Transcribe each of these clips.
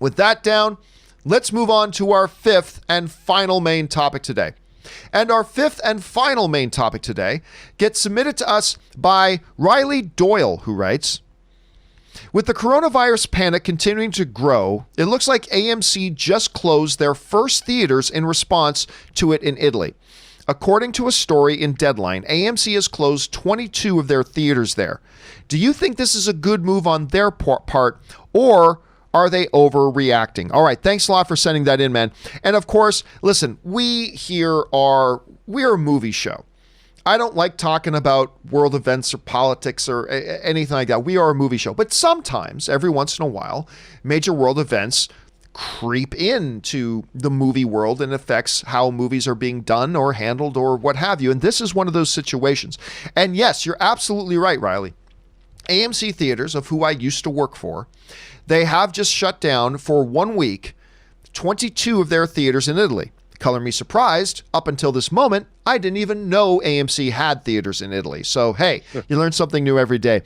With that down, let's move on to our fifth and final main topic today. And our fifth and final main topic today gets submitted to us by Reilly Doyle, who writes, with the coronavirus panic continuing to grow, it looks like AMC just closed their first theaters in response to it in Italy. According to a story in Deadline, AMC has closed 22 of their theaters there. Do you think this is a good move on their part, or are they overreacting? All right, thanks a lot for sending that in, man. And of course, listen, we're a movie show. I don't like talking about world events or politics or anything like that. We are a movie show. But sometimes, every once in a while, major world events creep into the movie world and affects how movies are being done or handled or what have you. And this is one of those situations. And yes, you're absolutely right, Reilly. AMC Theaters, of who I used to work for, they have just shut down for 1 week 22 of their theaters in Italy. Color me surprised. Up until this moment, I didn't even know AMC had theaters in Italy. So, hey, you learn something new every day.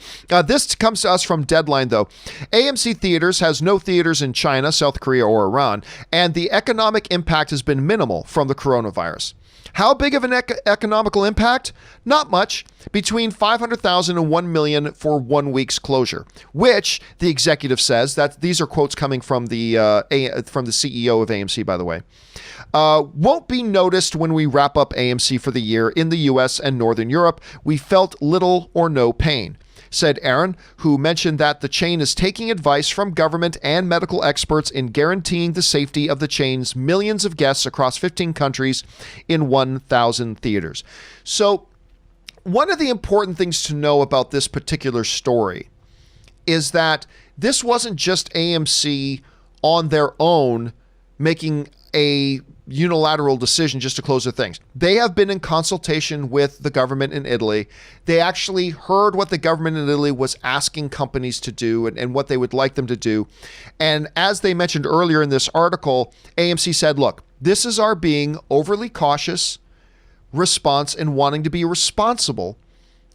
This comes to us from Deadline, though. AMC Theaters has no theaters in China, South Korea, or Iran, and the economic impact has been minimal from the coronavirus. How big of an economical impact? Not much. Between 500,000 and 1 million for 1 week's closure, which the executive says, that these are quotes coming from the CEO of AMC, by the way, won't be noticed when we wrap up AMC for the year in the US and Northern Europe. We felt little or no pain, said Aaron, who mentioned that the chain is taking advice from government and medical experts in guaranteeing the safety of the chain's millions of guests across 15 countries in 1,000 theaters. So one of the important things to know about this particular story is that this wasn't just AMC on their own making a unilateral decision just to close their things. They have been in consultation with the government in Italy. They actually heard what the government in Italy was asking companies to do and what they would like them to do. And as they mentioned earlier in this article, AMC said, look, this is our being overly cautious response and wanting to be responsible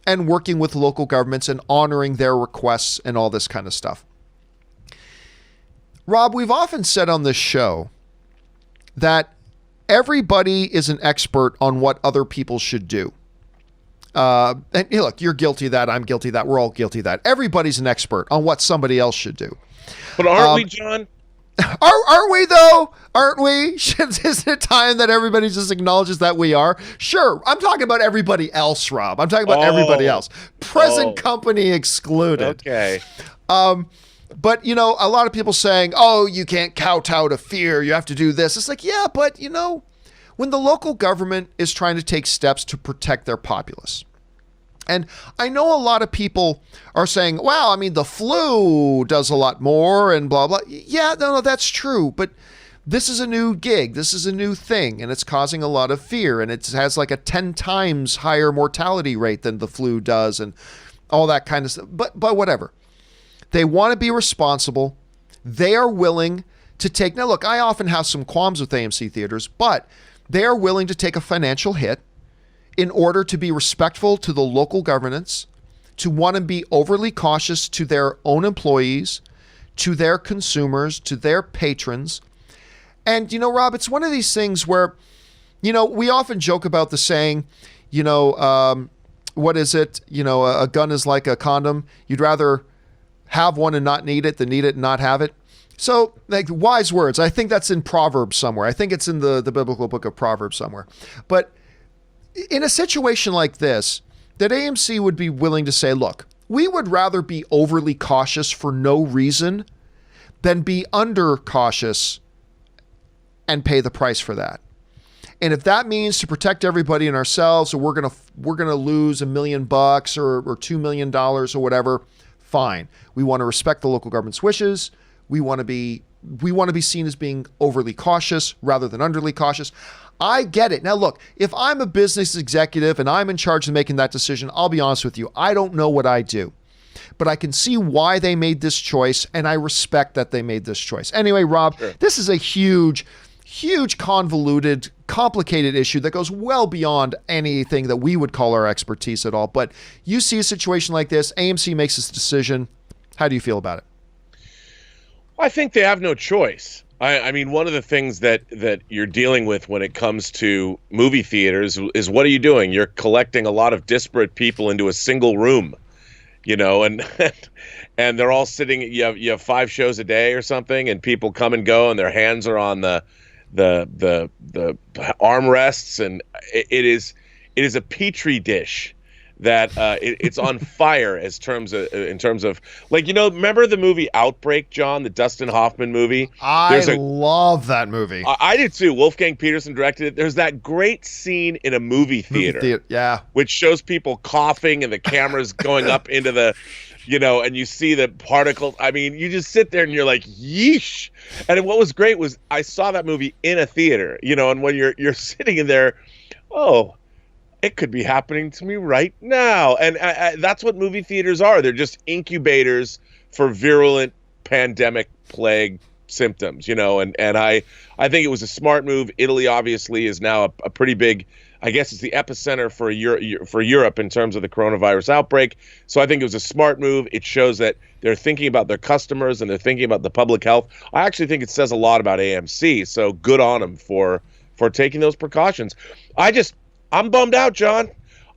and working with local governments and honoring their requests and all this kind of stuff. Rob, we've often said on this show that everybody is an expert on what other people should do. And look, you're guilty of that. I'm guilty of that. We're all guilty of that. Everybody's an expert on what somebody else should do. But aren't we, John? Aren't we, though? Aren't we? Isn't it time that everybody just acknowledges that we are? Sure. I'm talking about everybody else, Rob. I'm talking about everybody else. Present company excluded. Okay. But, a lot of people saying, oh, you can't kowtow to fear. You have to do this. It's like, yeah, but, when the local government is trying to take steps to protect their populace. And I know a lot of people are saying, wow, the flu does a lot more and blah, blah. Yeah, no, that's true. But this is a new gig. This is a new thing. And it's causing a lot of fear. And it has like a 10 times higher mortality rate than the flu does and all that kind of stuff. But whatever. They want to be responsible. They are willing to take. Now, look, I often have some qualms with AMC theaters, but they are willing to take a financial hit in order to be respectful to the local governance, to want to be overly cautious to their own employees, to their consumers, to their patrons. And, Rob, it's one of these things where, we often joke about the saying, what is it? A gun is like a condom. You'd rather have one and not need it than need it and not have it. So, like, wise words. I think that's in Proverbs somewhere. I think it's in the biblical book of Proverbs somewhere. But in a situation like this, that AMC would be willing to say, look, we would rather be overly cautious for no reason than be under cautious and pay the price for that. And if that means to protect everybody and ourselves, or we're gonna lose $1 million or $2 million or whatever, fine. We want to respect the local government's wishes. We want to be seen as being overly cautious rather than underly cautious. I get it. Now, look, if I'm a business executive and I'm in charge of making that decision, I'll be honest with you, I don't know what I do. But I can see why they made this choice, and I respect that they made this choice. Anyway, Rob, sure. This is a huge, convoluted, complicated issue that goes well beyond anything that we would call our expertise at all. But you see a situation like this, AMC makes this decision. How do you feel about it? I think they have no choice. I mean, one of the things that you're dealing with when it comes to movie theaters is what are you doing? You're collecting a lot of disparate people into a single room, and and they're all sitting. You have 5 shows a day or something, and people come and go, and their hands are on the armrests, and it is a petri dish that it's on fire in terms of like, remember the movie Outbreak, John, the Dustin Hoffman movie? I love that movie. I did too. Wolfgang Peterson directed it. There's that great scene in a movie theater, yeah, which shows people coughing and the camera's going up into the, and you see the particles. I mean, you just sit there and you're like, yeesh. And what was great was I saw that movie in a theater, and when you're sitting in there, it could be happening to me right now. And that's what movie theaters are. They're just incubators for virulent pandemic plague symptoms, and I think it was a smart move. Italy obviously is now a pretty big, I guess it's the epicenter for Europe in terms of the coronavirus outbreak. So I think it was a smart move. It shows that they're thinking about their customers and they're thinking about the public health. I actually think it says a lot about AMC. So good on them for taking those precautions. I'm bummed out, John.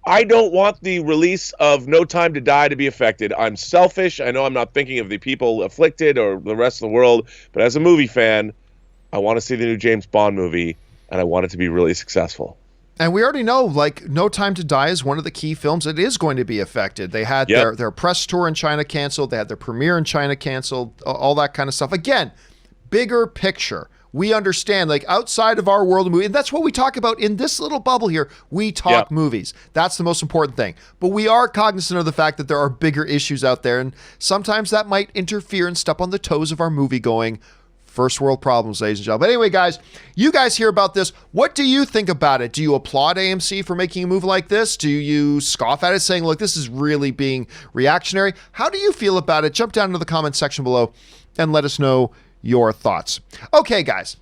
I don't want the release of No Time to Die to be affected. I'm selfish. I know I'm not thinking of the people afflicted or the rest of the world, but as a movie fan, I want to see the new James Bond movie, and I want it to be really successful. And we already know, like, No Time to Die is one of the key films that is going to be affected. They had their press tour in China canceled. They had their premiere in China canceled, all that kind of stuff. Again, bigger picture. We understand, like, outside of our world of movie, and that's what we talk about in this little bubble here. We talk movies. That's the most important thing. But we are cognizant of the fact that there are bigger issues out there, and sometimes that might interfere and step on the toes of our movie-going. First world problems, ladies and gentlemen. But anyway, guys, you guys hear about this. What do you think about it? Do you applaud AMC for making a move like this? Do you scoff at it, saying, look, this is really being reactionary? How do you feel about it? Jump down into the comment section below and let us know your thoughts. Okay, guys,